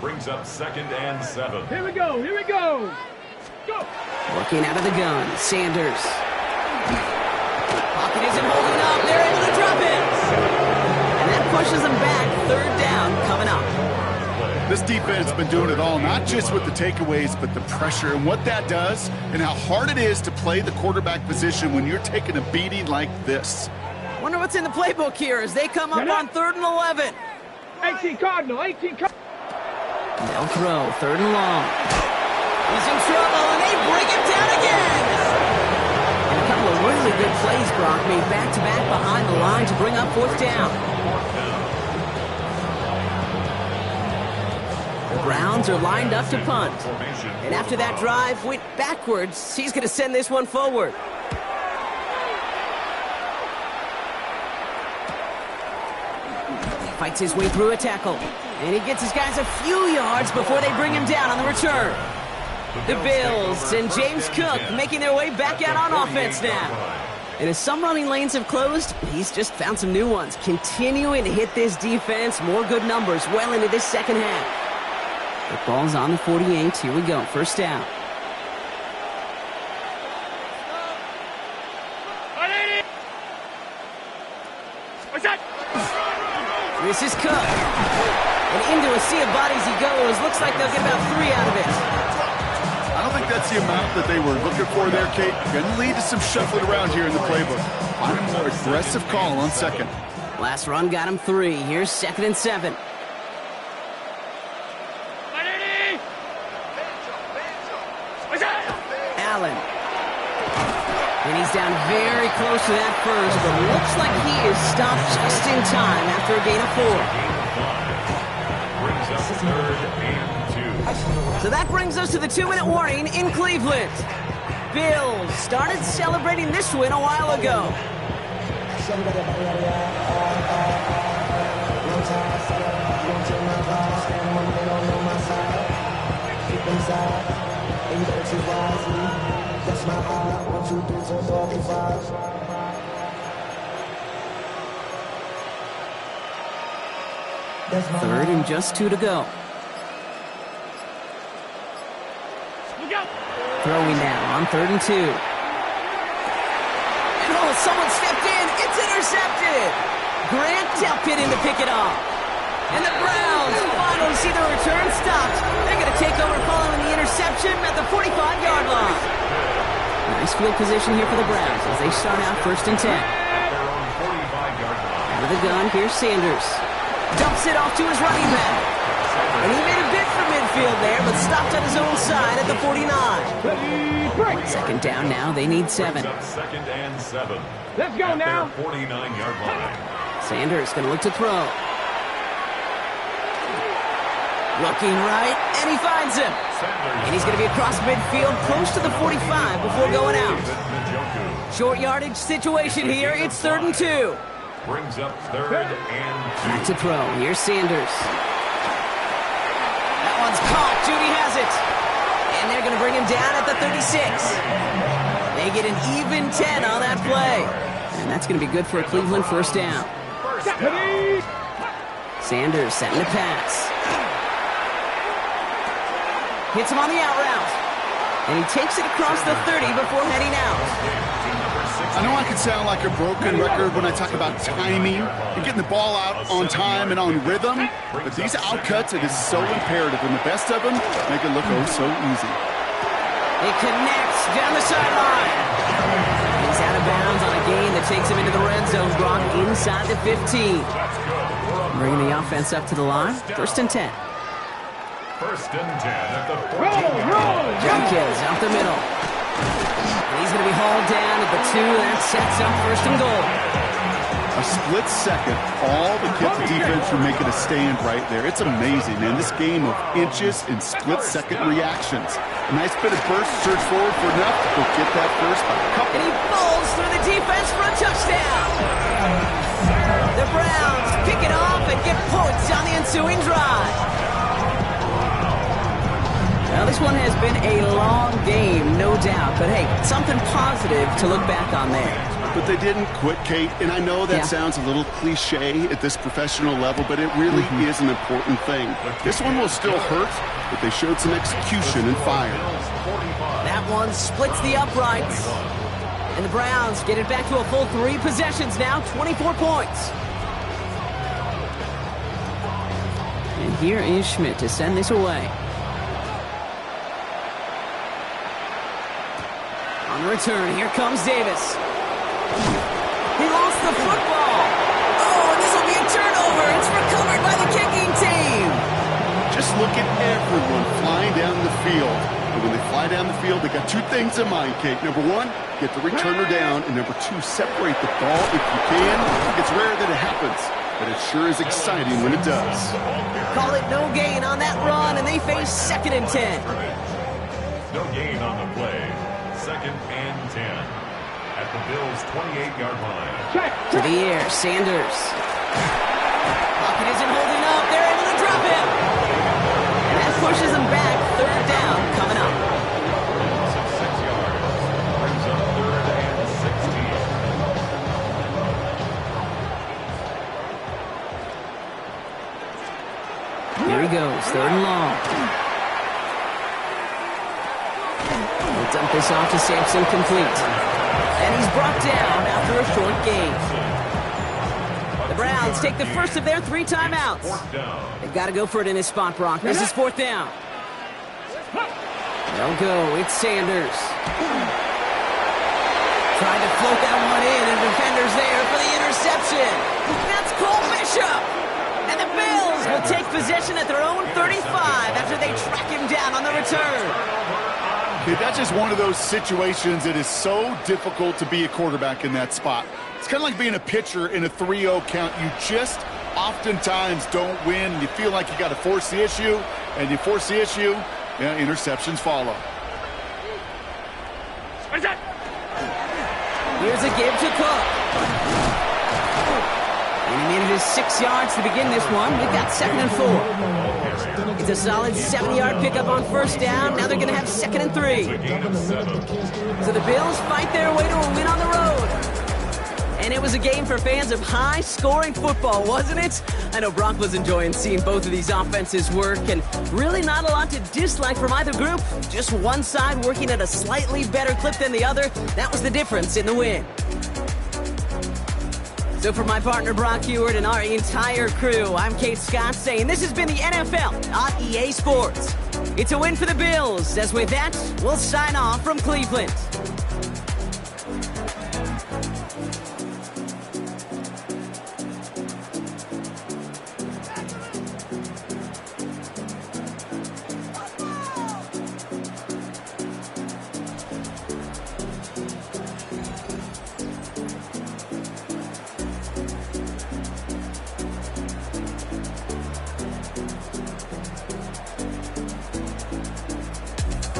Brings up 2nd and 7. Here we go. Here we go. Go. Working out of the gun, Sanders. Pocket isn't holding up. They're able to drop it. And that pushes them back. 3rd down coming up. This defense has been doing it all, not just with the takeaways, but the pressure and what that does and how hard it is to play the quarterback position when you're taking a beating like this. Wonder what's in the playbook here as they come up on 3rd and 11. 18 Cardinal. 18 Cardinal. They'll throw 3rd and long. He's in trouble, and they bring him down again. And a couple of really good plays, Brock, made back-to-back behind the line to bring up 4th down. The Browns are lined up to punt. And after that drive went backwards, he's going to send this one forward. He fights his way through a tackle. And he gets his guys a few yards before they bring him down on the return. The Bills and James Cook making their way back out on offense now. And as some running lanes have closed, he's just found some new ones. Continuing to hit this defense, more good numbers well into this second half. The ball's on the 48. Here we go. 1st down. This is Cook. And into a sea of bodies he goes. Looks like they'll get about 3 out of it. I don't think that's the amount that they were looking for there, Kate. Going to lead to some shuffling around here in the playbook. Find a more aggressive call on 2nd. Last run got him 3. Here's 2nd and 7. And he's down very close to that first, but looks like he is stopped just in time after a gain of 4. Brings up 3rd and 2. So that brings us to the 2-minute warning in Cleveland. Bills started celebrating this win a while ago. Third and just 2 to go. Throwing now on 3rd and 2. And oh, someone stepped in. It's intercepted. Grant Delpit in to pick it off. And the Browns finally see the return stopped. They're going to take over following the interception at the 45-yard line. Nice field position here for the Browns as they start out 1st and 10. Out of the gun, here's Sanders. Dumps it off to his running back. And he made a bid for midfield there, but stopped on his own side at the 49. Second down now, they need 7. 2nd and 7. Let's go now. 49-yard line. Sanders going to look to throw. Looking right, and he finds him. And he's going to be across midfield, close to the 45 before going out. Short yardage situation here. It's 3rd and 2. Brings up 3rd and 2. Back to throw. Here's Sanders. That one's caught. Judy has it. And they're going to bring him down at the 36. They get an even 10 on that play. And that's going to be good for a Cleveland 1st down. Sanders setting the pass. Hits him on the out route. And he takes it across the 30 before heading out. I know I can sound like a broken record when I talk about timing and getting the ball out on time and on rhythm, but these outcuts, it is so imperative, and the best of them make it look oh so easy. It connects down the sideline. He's out of bounds on a gain that takes him into the red zone, Brock, inside the 15. Bringing the offense up to the line, 1st and 10. 1st and 10 at the 14. Jenkins out the middle. And he's going to be hauled down at the 2. That sets up 1st and goal. A split second, all the kids defense were making a stand right there. It's amazing, man. This game of inches and split-second reactions. A nice bit of burst, surge forward for enough to get that first by a couple. And he falls through the defense for a touchdown. The Browns pick it off and get points on the ensuing drive. Now, this one has been a long game, no doubt. But, hey, something positive to look back on there. But they didn't quit, Kate, and I know that sounds a little cliche at this professional level, but it really is an important thing. This one will still hurt, but they showed some execution and fire. That one splits the uprights. And the Browns get it back to a full 3 possessions now, 24 points. And here is Schmidt to send this away. On the return, here comes Davis. He lost the football. Oh, and this will be a turnover. It's recovered by the kicking team. Just look at everyone flying down the field. And when they fly down the field, they got 2 things in mind, Kate. Number 1, get the returner down. And number 2, separate the ball if you can. It's rare that it happens, but it sure is exciting when it does. Call it no gain on that run, and they face 2nd and 10. No gain on the play. 2nd and 10. At the Bills' 28-yard line. To the air, Sanders. Pocket isn't holding up. They're able to drop him. And that pushes him back. 3rd down coming up. 6 yards. Brings up 3rd and 16. Here he goes. 3rd and long. He'll dump this off to Sampson, complete. And he's brought down after a short gain. The Browns take the first of their 3 timeouts. They've got to go for it in this spot, Brock. This is 4th down. They'll go. It's Sanders. Trying to float that one in, and defenders there for the interception. That's Cole Bishop. And the Bills will take possession at their own 35 after they track him down on the return. Okay, that's just one of those situations that is so difficult to be a quarterback in that spot. It's kind of like being a pitcher in a 3-0 count. You just oftentimes don't win. You feel like you got to force the issue, and you force the issue, yeah, interceptions follow. Here's a give to Cook. And he needed his 6 yards to begin this one. We've got 2nd and 4. It's a solid 70-yard pickup on first down. Now they're going to have 2nd and 3. So the Bills fight their way to a win on the road. And it was a game for fans of high-scoring football, wasn't it? I know Brock was enjoying seeing both of these offenses work, and really not a lot to dislike from either group. Just one side working at a slightly better clip than the other. That was the difference in the win. So for my partner Brock Heward and our entire crew, I'm Kate Scott saying this has been the NFL on EA Sports. It's a win for the Bills, as with that, we'll sign off from Cleveland.